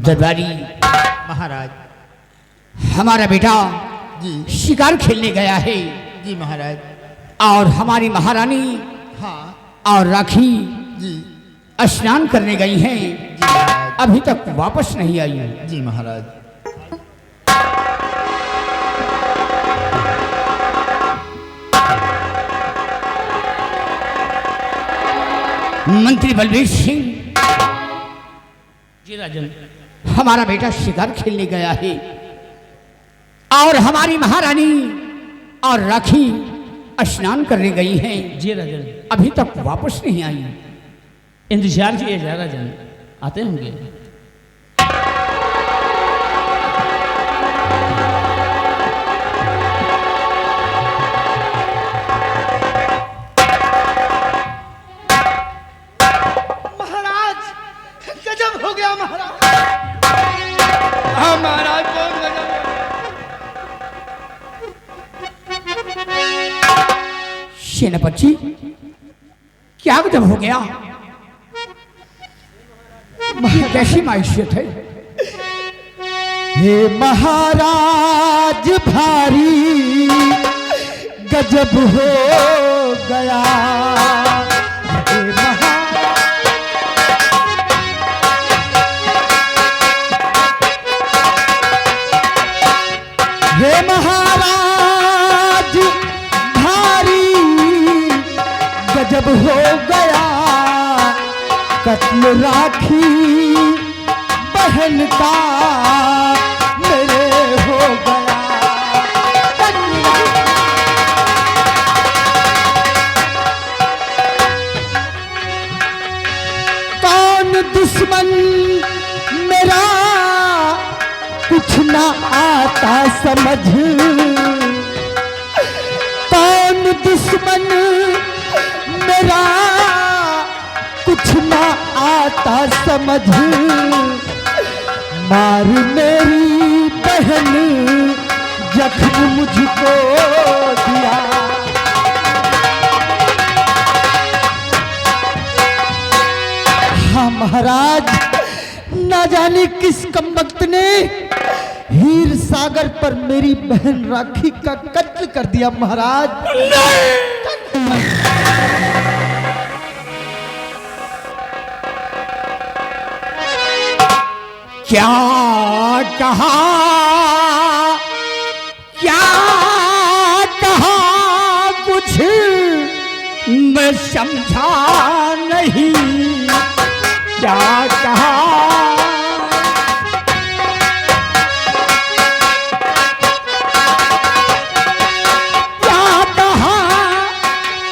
दरबारी महाराज। हमारा बेटा जी शिकार खेलने गया है जी महाराज। और हमारी महारानी हाँ और राखी जी स्नान करने गई हैं, जी महाराज। अभी तक वापस नहीं आई हैं। जी महाराज। मंत्री बलबीर सिंह जी राजन। हमारा बेटा शिकार खेलने गया है और हमारी महारानी और राखी स्नान करने गई हैं, जी राजन। अभी तक वापस नहीं आई हैं। इंतजार किए जा राजन, आते होंगे। महाराज गजब हो गया महाराज। हाँ महाराज बहुत गजब। सेनापति क्या गजब हो गया? ये कैसी मायूसियत है? हे महाराज भारी गजब हो गया। हे हे महाराज भारी गजब हो गया। कत्ल राखी बहन का मेरे हो गया। कौन दुश्मन मेरा कुछ ना आता समझ। कौन दुश्मन मेरा कुछ ना आता समझ। मार मेरी बहन जख्म मुझको दिया। हाँ महाराज, ना जाने किस कमबख्त ने हीर सागर पर मेरी बहन राखी का कत्ल कर दिया महाराज। क्या कहा, क्या कहा कुछ मैं समझा नहीं। क्या कहा, क्या कहा,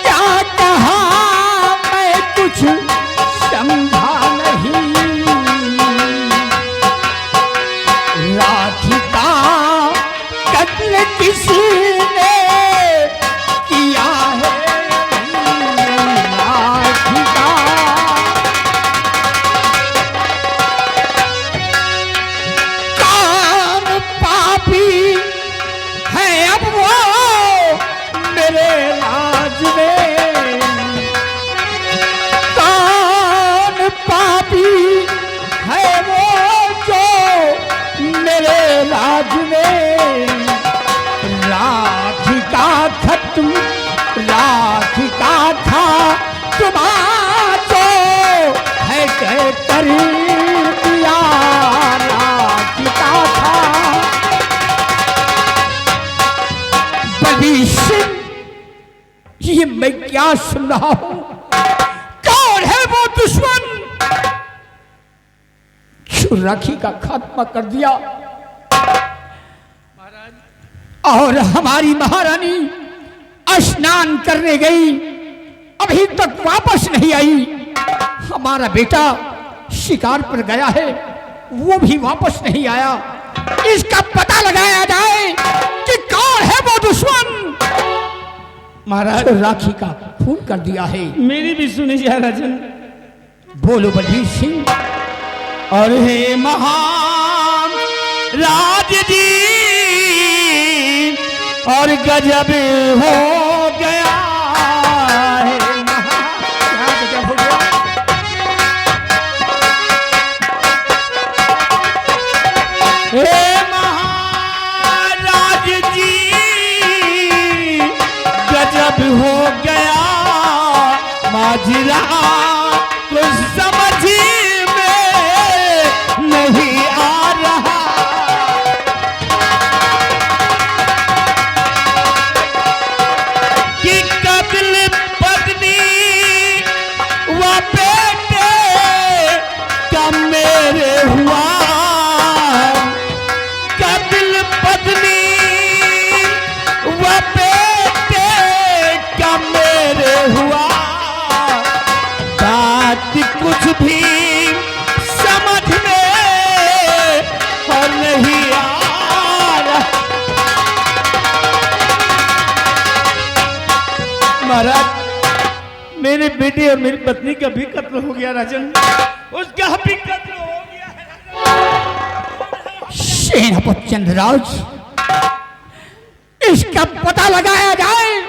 क्या कहा मैं कुछ समझा नहीं। राखी का कत्ल किसने किया है? राखी का कौन पापी है अब वो मेरे राज में? कौन पापी है वो जो मेरे राज में? राखी का खत्म राखी का था तुम्हारा है कह कर दिया। राखी का था बलबीर सिंह, ये मैं क्या सुन रहा हूं? कौन है वो दुश्मन जो राखी का खात्मा कर दिया और हमारी महारानी स्नान करने गई, अभी तक वापस नहीं आई। हमारा बेटा शिकार पर गया है, वो भी वापस नहीं आया। इसका पता लगाया जाए कि कौन है वो दुश्मन महाराज राखी का खून कर दिया है। मेरी भी सुनी जा राजन। बोलो बलबीर सिंह। और हे महान राज जी, और गजब हो गया है। क्या गजब हो गया? आज रात कुछ समझ में नहीं आ रहा। कि कत्ल पत्नी व बेटे का मेरे हुआ, कत्ल पत्नी व बेटे का मेरे हुआ। बात कुछ भी समझ में और नहीं आ रहा। महाराज, मेरे बेटे और मेरी पत्नी का भी कत्ल हो गया राजन, उसका भी कत्ल हो गया है। सेनापति चंद्रराज, इसका पता लगाया जाए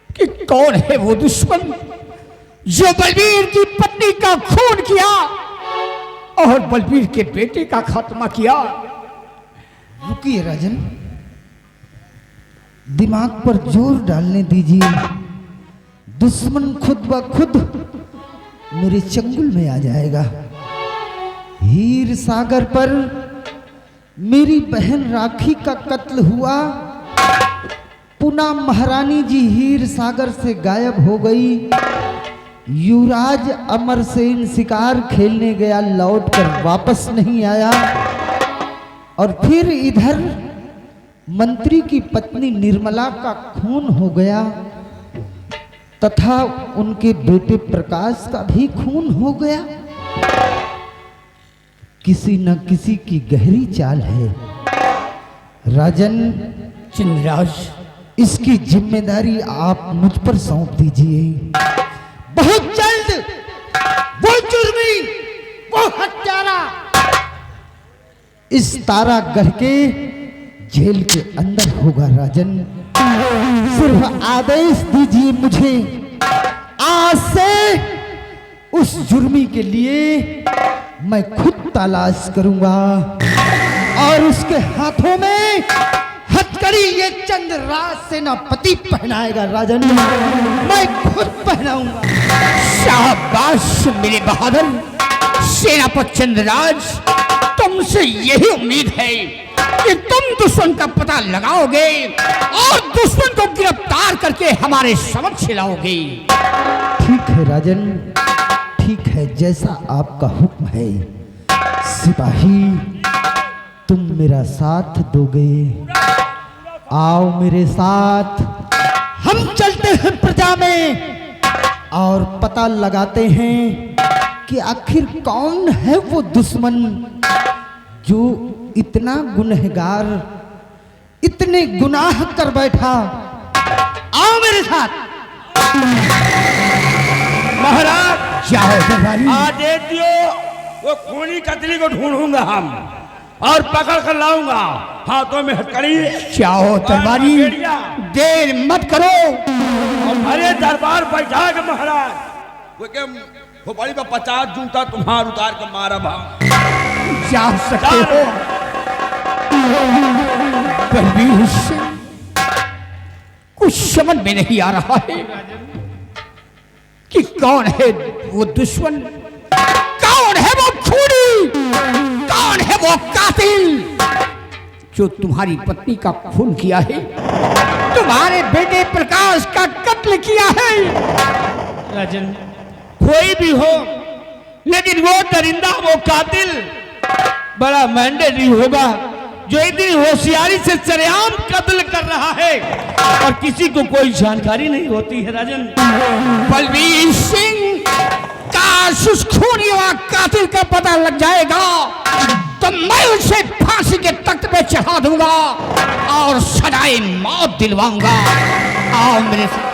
कि कौन है वो दुश्मन जो बलबीर की पत्नी का खून किया और बलबीर के बेटे का खात्मा किया। रुकिए राजन, दिमाग पर जोर डालने दीजिए। दुश्मन खुद ब खुद मेरे चंगुल में आ जाएगा। हीर सागर पर मेरी बहन राखी का कत्ल हुआ, पुनः महारानी जी हीर सागर से गायब हो गई। युवराज अमरसेन शिकार खेलने गया, लौटकर वापस नहीं आया। और फिर इधर मंत्री की पत्नी निर्मला का खून हो गया तथा उनके बेटे प्रकाश का भी खून हो गया। किसी न किसी की गहरी चाल है। राजन चंद्रराज, इसकी जिम्मेदारी आप मुझ पर सौंप दीजिए। बहुत जल्द वो जुर्मी, वो हत्यारा इस तारागढ़ के जेल के अंदर होगा। राजन, सिर्फ आदेश दीजिए मुझे। आज से उस जुर्मी के लिए मैं खुद तलाश करूंगा और उसके हाथों में हथकड़ी ये चंद्रराज सेनापति पहनाएगा। राजन, मैं खुद पहनाऊंगा। शाबाश मेरे बहादुर सेनापति चंद्रराज, तुमसे यही उम्मीद है कि तुम दुश्मन का पता लगाओगे और दुश्मन को गिरफ्तार करके हमारे समक्ष लाओगे। ठीक है राजन, ठीक है, जैसा आपका हुक्म है। सिपाही, तुम मेरा साथ दोगे? आओ मेरे साथ, हम चलते हैं प्रजा में और पता लगाते हैं कि आखिर कौन है वो दुश्मन जो इतना गुनहगार, इतने गुनाह कर बैठा। आओ मेरे साथ। महाराज, जाओ दरबारी। आदेश दियो, वो खूनी कतली को ढूंढूंगा हम और पकड़ कर लाऊंगा, हाथों में हथकड़ी। जाओ दरबारी, देर मत करो। अरे दरबार बैठा के महाराज, वो के खोपड़ी पर 50 जूता तुम्हार उतार के मारा भा। जा सकते हो। बलबीर सिंह, कुछ समझ में नहीं आ रहा है कि कौन है वो दुश्मन, कौन है वो खूनी, कौन है वो कातिल जो तुम्हारी पत्नी का खून किया है, तुम्हारे बेटे प्रकाश का कत्ल किया है। राजन, कोई भी हो, लेकिन वो दरिंदा, वो कातिल बड़ा मैंडेटरी होगा जो इतनी होशियारी से सरेआम कत्ल कर रहा है और किसी को कोई जानकारी नहीं होती है। राजन, बलबीर सिंह, काश उस खूनी व कातिल का पता लग जाएगा तो मैं उसे फांसी के तख्त पे चढ़ा दूंगा और सजाए मौत दिलवाऊंगा। आओ मेरे साथ।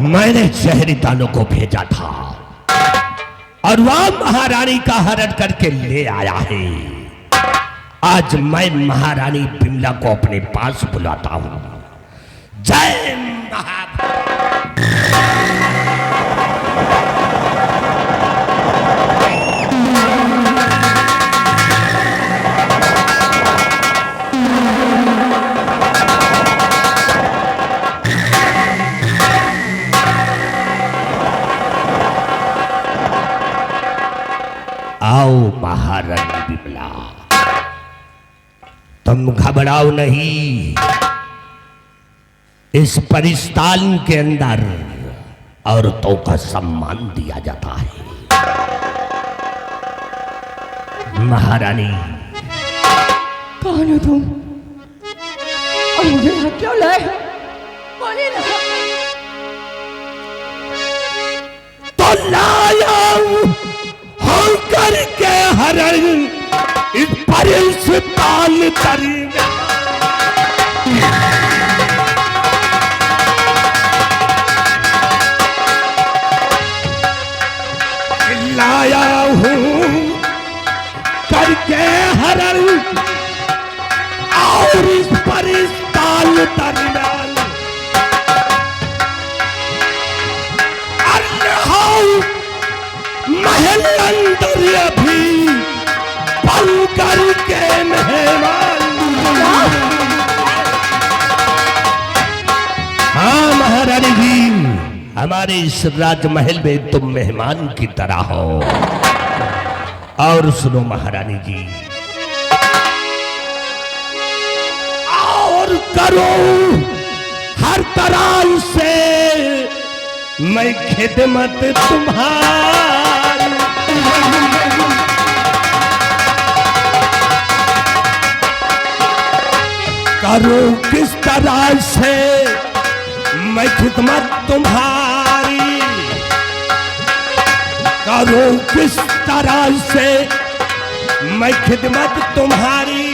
मैंने शहरी दानों को भेजा था और वह महारानी का हरण करके ले आया है। आज मैं महारानी बिमला को अपने पास बुलाता हूं। जय महाभारत। आओ महारानी बिमला, तुम घबराओ नहीं। इस परिस्थान के अंदर औरतों का सम्मान दिया जाता है। महारानी, कौन हो तुम और मुझे यहाँ क्यों लाए? बोलिए ना। तो लाया होकर के हरण इस परिस्थान तरी लाया हूं करके हरण और इस परिस्थान दरमियान महल अंदर अभी पल करके मेहमान। हाँ महारानी जी, हमारे इस राजमहल में तुम मेहमान की तरह हो। और सुनो महारानी जी, और करो हर तरह से मैं खिदमत तुम्हारी। करो किस तरह से मैं खिदमत तुम्हारी। करो किस तरह से मैं खिदमत तुम्हारी।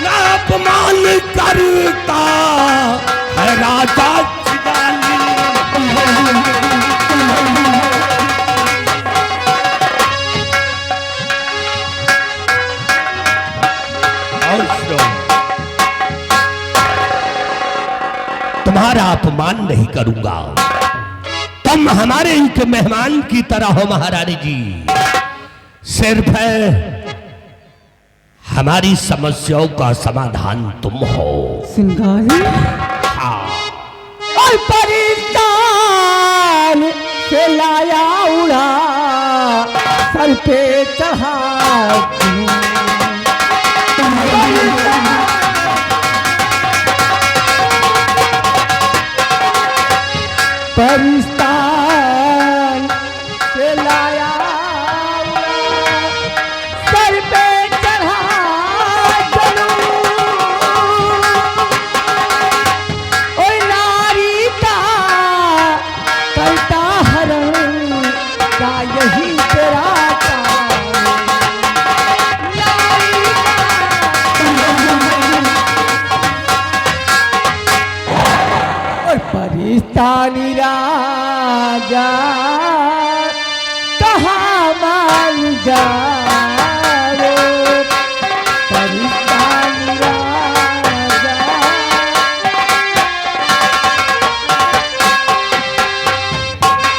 ना अपमान करता है राजा चिदाली। तुम्हारा अपमान नहीं करूंगा। तुम हमारे एक मेहमान की तरह हो महारानी जी। सिर्फ हमारी समस्याओं का समाधान तुम हो। सिंगारी हाँ। और परिस्तान से लाया उड़ा सर पे चढ़ा। परिस्तान से लाया सर पे चढ़ा चलूं। ओ नारी का करता हरण का यही तेरा काम। नारी और परिस्तानी राजा कहाँ मान जाओ। परिस्तानी राजा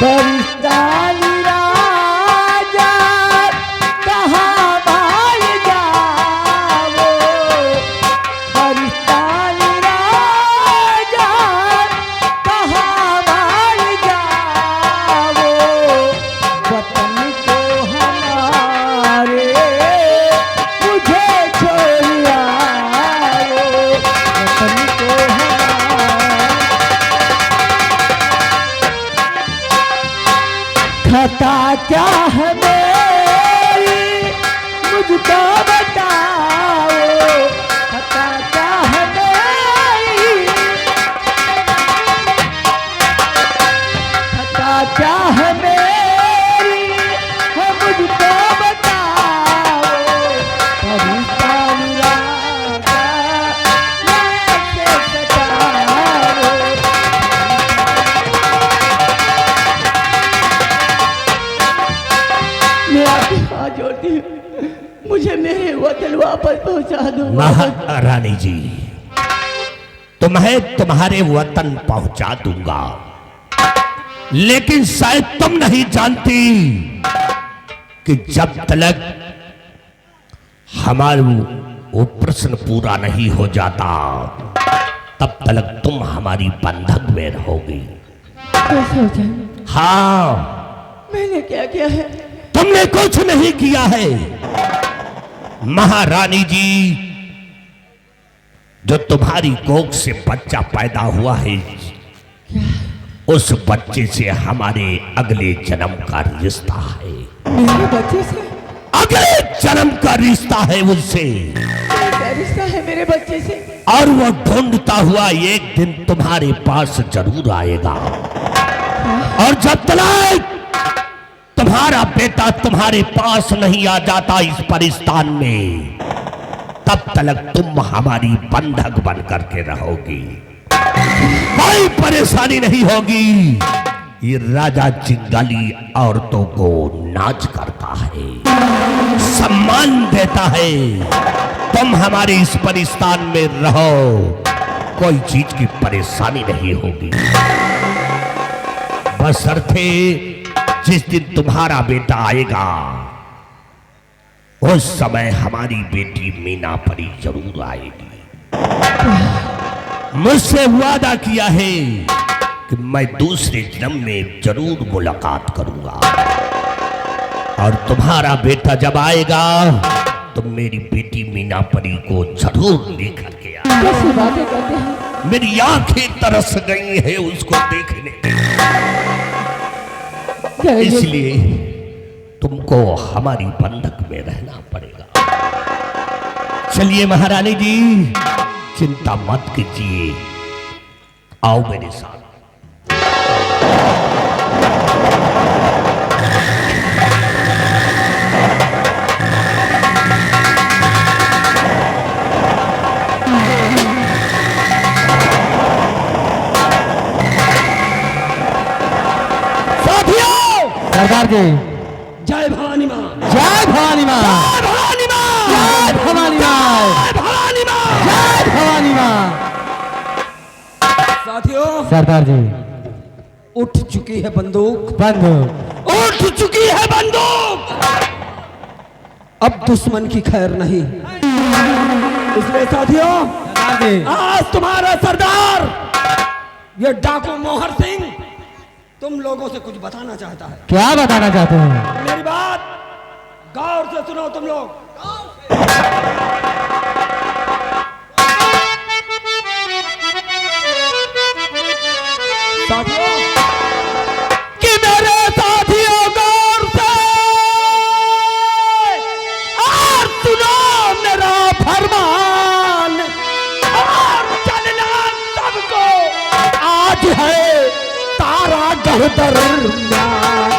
परिस्तानी राजा कहाँ मान जाओ। परिस्तानी राजा कहाँ मान जाओ। वतन को हमारे मुझे छोड़ आओ। वतन को हमारे खता क्या है मेरी मुझको बताओ। खता क्या है मेरी। खता क्या है मेरी है मुझको बताओ। परिस्तानी राजा कैसे सताओ। मुझे मेरे वतन वापस पहुंचा दो। महारानी जी, तुम्हें तुम्हारे वतन पहुंचा दूंगा, लेकिन शायद तुम नहीं जानती कि जब तक हमारा वो प्रश्न पूरा नहीं हो जाता तब तक तुम हमारी बंधक में रहोगी। कैसे हो जाए? हाँ, मैंने क्या किया है? तुमने कुछ नहीं किया है। महारानी जी, जो तुम्हारी कोख से बच्चा पैदा हुआ है, उस बच्चे से हमारे अगले जन्म का रिश्ता है। मेरे बच्चे से? अगले जन्म का रिश्ता है उससे। क्या रिश्ता है मेरे बच्चे से? और वो ढूंढता हुआ एक दिन तुम्हारे पास जरूर आएगा। और जब तक तुम्हारा बेटा तुम्हारे पास नहीं आ जाता इस परिस्तान में, तब तक तुम हमारी बंधक बन करके रहोगी। कोई परेशानी नहीं होगी। ये राजा चिंगाली औरतों को नाच करता है, सम्मान देता है। तुम हमारे इस परिस्तान में रहो, कोई चीज की परेशानी नहीं होगी। बशर्ते जिस दिन तुम्हारा बेटा आएगा, उस समय हमारी बेटी मीना परी जरूर आएगी। मुझसे वादा किया है कि मैं दूसरे जन्म में जरूर मुलाकात करूंगा। और तुम्हारा बेटा जब आएगा तो मेरी बेटी मीना परी को जरूर लेकर के आएगा। कैसी बातें करते हैं? मेरी आंखें तरस गई है उसको देखने के लिए। इसलिए तुमको हमारी बंधक में रहना पड़ेगा। चलिए महारानी जी, चिंता मत कीजिए, आओ मेरे साथ। सरदार जी, जय भवानी माँ। जय भवानी माँ, जय भवानी माँ। जय भवानी माँ, जय भवानी माँ। जय भवानी माँ। साथियों, सरदार जी, उठ चुकी है बंदूक। बंदूक उठ चुकी है बंदूक। अब दुश्मन की खैर नहीं। इसलिए साथियों, सरदार जी, आज तुम्हारा सरदार ये डाकू मोहर सिंह तुम लोगों से कुछ बताना चाहता है। क्या बताना चाहते हैं? मेरी बात गौर से सुनो तुम लोग। साथियों, कि मेरे साथियों गौर से और सुनो मेरा फरमान। और चलना सबको आज है तारा गढ़ दरमियान।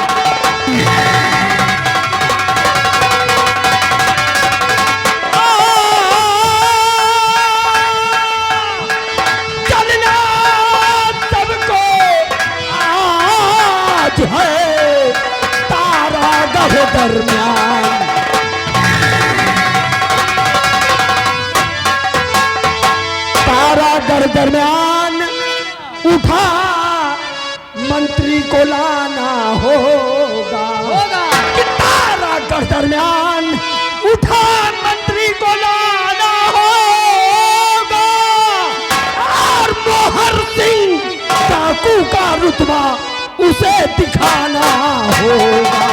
चलना सबको आज है तारा गढ़ दरमियान। तारा गढ़ दरमियान उठा मंत्री को लाना होगा। कि तारा गढ़ दरमियान उठा मंत्री को लाना होगा। और मोहर सिंह डाकू का रुतबा उसे दिखाना होगा।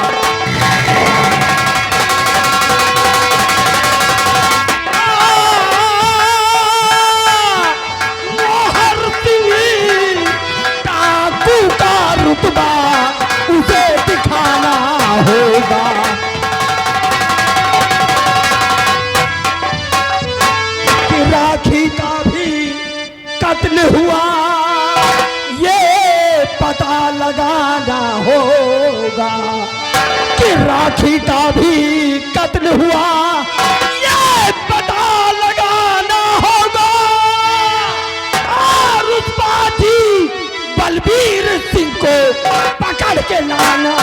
मोहर सिंह डाकू का रुतबा उसे दिखाना होगा। कि राखी का भी कत्ल हुआ ये पता लगाना होगा। कि राखी का भी कत्ल हुआ ये पता लगाना होगा। और उस पाठी बलबीर सिंह को पकड़ के लाना।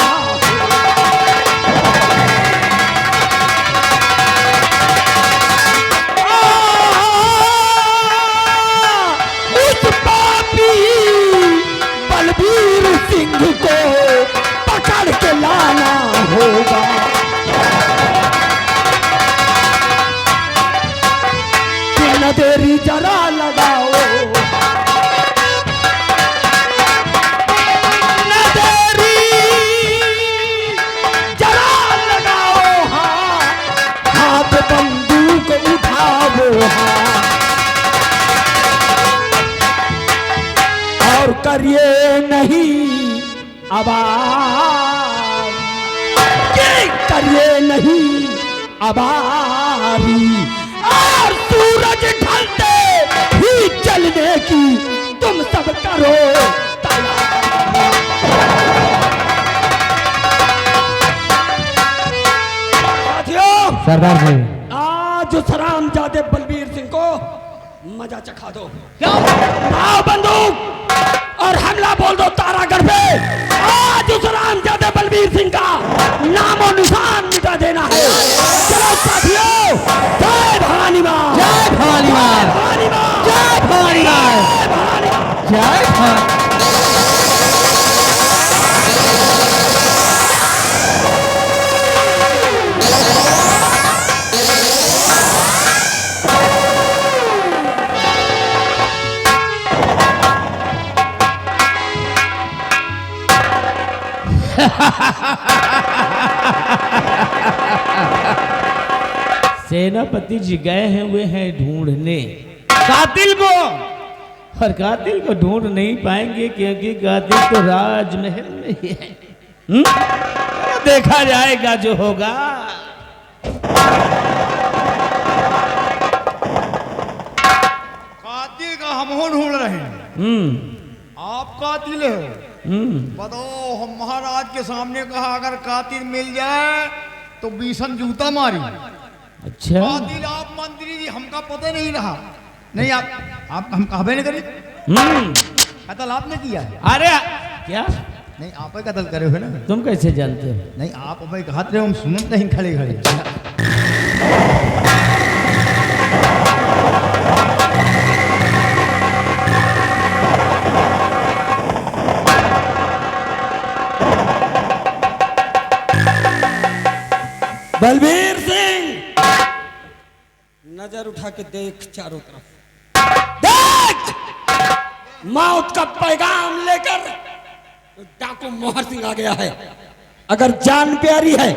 पर ये नहीं अबारी, और सूरज ढलते ही चलने की तुम सब करो साथियों। सरदार जी, आज उस हरामजादे बलबीर सिंह को मजा चखा दो। क्यों? आओ बंदूक और हमला बोल दो तारागढ़ पे। आज उस हरामजादे बलबीर सिंह का नामो निशान मिटा देना है। चलो साथियों, जय भवानी मां, जय भवानी मां, भवानी मां, जय भवानी मां, जय भवानी मां। जय भवानी। सेनापति जी गए हैं, हुए हैं ढूंढने, कातिल को। और कातिल को ढूंढ नहीं पाएंगे क्योंकि कातिल तो राजमहल में ही है। तो देखा जाएगा जो होगा। कातिल का हम हो ढूंढ रहे हैं। आप कातिल हो? बताओ, हम महाराज के सामने कहा अगर कातिल मिल जाए तो बीसन जूता मारी। अच्छा, कातिल आप मंत्री जी, हमका पता नहीं रहा। नहीं, आप हम कहबे नहीं करी। कत्ल आपने किया है? अरे क्या नहीं, आप ही कत्ल करे हो ना? तुम कैसे जानते हो? नहीं, आप भाई कहते रहे, हम सुनते नहीं खड़े खड़े। बलबीर सिंह, नजर उठा के देख चारों तरफ, देख मौत का पैगाम लेकर डाकू मोहर सिंह आ गया है। अगर जान प्यारी है,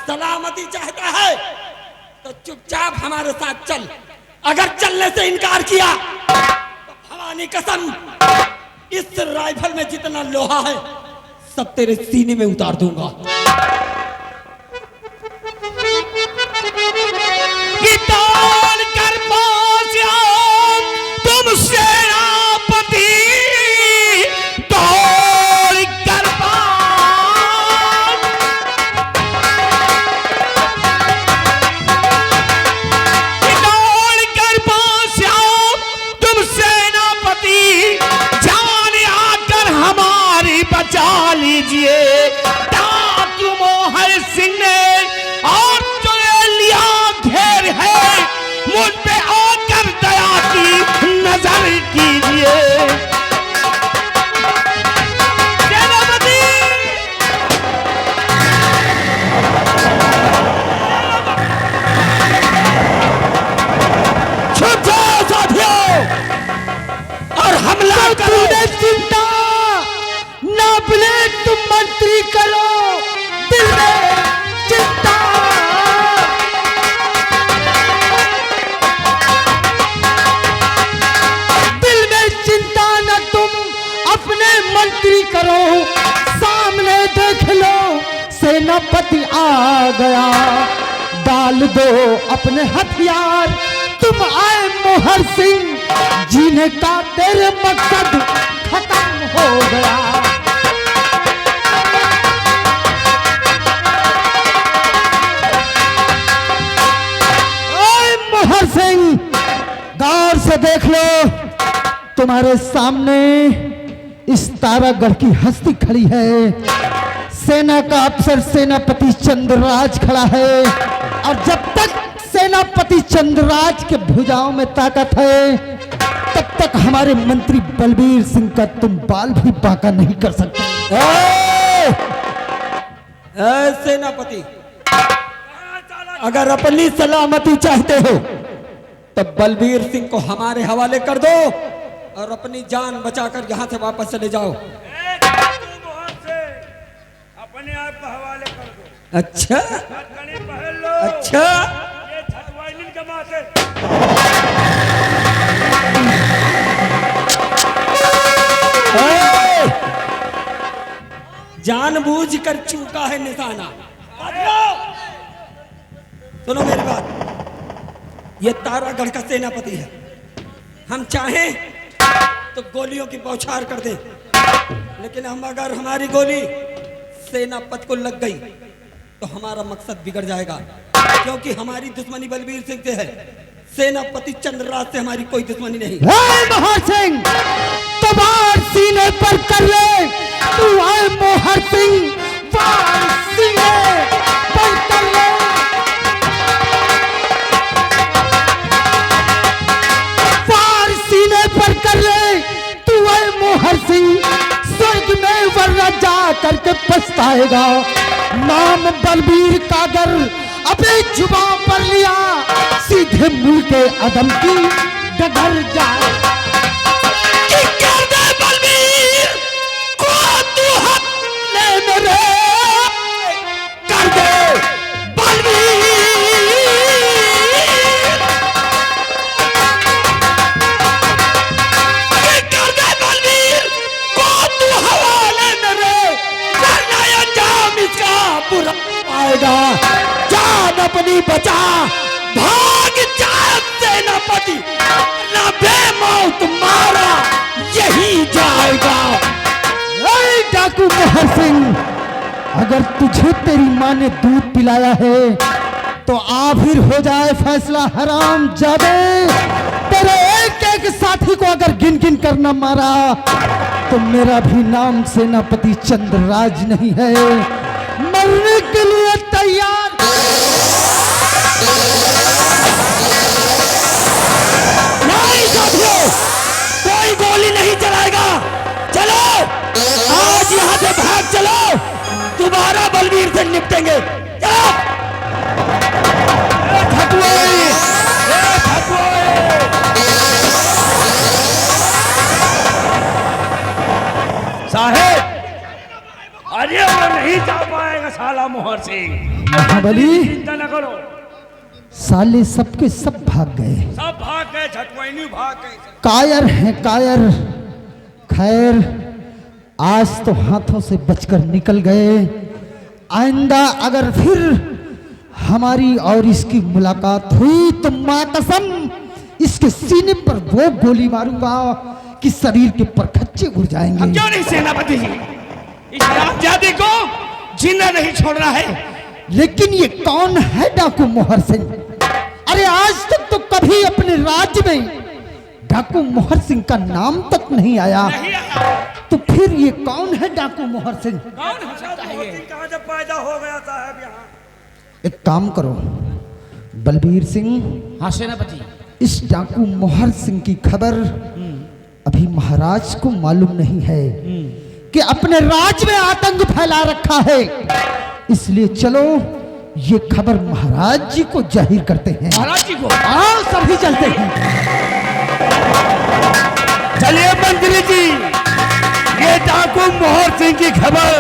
सलामती चाहता है तो चुपचाप हमारे साथ चल। अगर चलने से इनकार किया तो भवानी कसम, इस राइफल में जितना लोहा है सब तेरे सीने में उतार दूंगा। तोड़ कर पहुंचा तुम सेनापति, तोड़ कर पहुंचा तुम सेनापति, जान आकर हमारी बचा लीजिए। डाकू मोहर सिंह ने और लिया घेर है, मुझ पे आकर दया की नजर कीजिए। सेनापति, छुप जाओ साथियों और हमला करो। चिंता ना बने, तुम मंत्री करो दिल में चिंता। मंत्री करो, सामने देख लो सेनापति आ गया। डाल दो अपने हथियार, तुम आए मोहर सिंह, जीने का तेरे मकसद खत्म हो गया। ओए मोहर सिंह, गौर से देख लो, तुम्हारे सामने इस तारागढ़ की हस्ती खड़ी है। सेना का अफसर सेनापति चंद्रराज खड़ा है, और जब तक सेनापति चंद्रराज के भुजाओं में ताकत है, तब तक हमारे मंत्री बलबीर सिंह का तुम बाल भी बांका नहीं कर सकते। सेनापति, अगर अपनी सलामती चाहते हो तो बलबीर सिंह को हमारे हवाले कर दो और अपनी जान बचाकर यहाँ से वापस चले जाओ। अपने आप को हवाले कर दो। अच्छा पहन लो। अच्छा, ये वायलिन के माथे। जानबूझ कर चूका है निशाना। सुनो मेरी बात, ये तारागढ़ का सेनापति है। हम चाहें तो गोलियों की बौछार कर दें, लेकिन हम अगर हमारी गोली सेनापति को लग गई तो हमारा मकसद बिगड़ जाएगा, क्योंकि हमारी दुश्मनी बलबीर सिंह से है। सेनापति चंद्रराज से हमारी कोई दुश्मनी नहीं। मोहर सिंह, तो वार सीने पर कर ले। तू आए मोहर सिंह, वार सीने पर कर ले। वार सीने पर कर ले। तू आए मोहर सिंह, स्वर्ग में वर्रा जा करके पछताएगा। नाम बलबीर कागर अबे जुबान पर लिया, सीधे मुल्क अदम की डगर जाए। कर दे बलबीर को तू हक ले मेरे, कर दे बलबीर, कर दे बलबीर को तू हवाले मेरे, वरना अंजाम इसका बुरा आएगा। जान अपनी बचा, भाग जा सेनापति, ना बेमौत मारा यही जाएगा। डाकू मोहर सिंह, अगर तुझे तेरी माँ ने दूध पिलाया है तो आखिर हो जाए फैसला। हराम जादे, तेरे एक एक साथी को अगर गिन गिन कर न मारा तो मेरा भी नाम सेनापति चंद्रराज नहीं है। मरने के लिए तैयार। नहीं साथियों, कोई गोली नहीं चलाएगा। चलो आज यहाँ से भाग चलो, दोबारा बलबीर से निपटेंगे। चलो साहेब, अरे वो नहीं जा पाएगा साला मोहर सिंह। महाबली, चिंता न करो, साले सबके सब भाग गए। सब भाग गए, छटवाइनी भाग गए। कायर हैं कायर। खैर, आज तो हाथों से बचकर निकल गए। आइंदा अगर फिर हमारी और इसकी मुलाकात हुई तो मां कसम इसके सीने पर वो गोली मारूंगा कि शरीर के परखच्चे उड़ जाएंगे। हम क्यों नहीं सेनापति जी, इस हरामजादी को जिंदा नहीं छोड़ रहा है। लेकिन ये कौन है डाकू मोहर सिंह? अरे आज तक तो कभी अपने राज्य में डाकू मोहर सिंह का नाम तक नहीं आया। तो फिर ये कौन है डाकू मोहर सिंह? कौन हो सकता है ये? कहाँ जब पैदा हो गया साहब यहाँ? एक काम करो बलबीर सिंह, हाँ सेनापति। इस डाकू मोहर सिंह की खबर अभी महाराज को मालूम नहीं है कि अपने राज्य में आतंक फैला रखा है। इसलिए चलो ये खबर महाराज जी को जाहिर करते हैं। महाराज जी को? आओ सभी चलते हैं। चलिए मंत्री जी, ये डाकू मोहर सिंह की खबर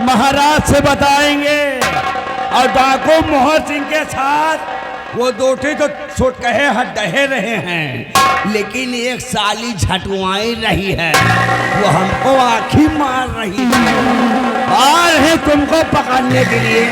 महाराज से बताएंगे, और डाकू मोहर सिंह के साथ वो दोठी तो छुट कहे डहे रहे हैं, लेकिन एक साली झटुआई रही है, वो हमको आँखी मार रही है। आ रहे तुमको पकड़ने के लिए।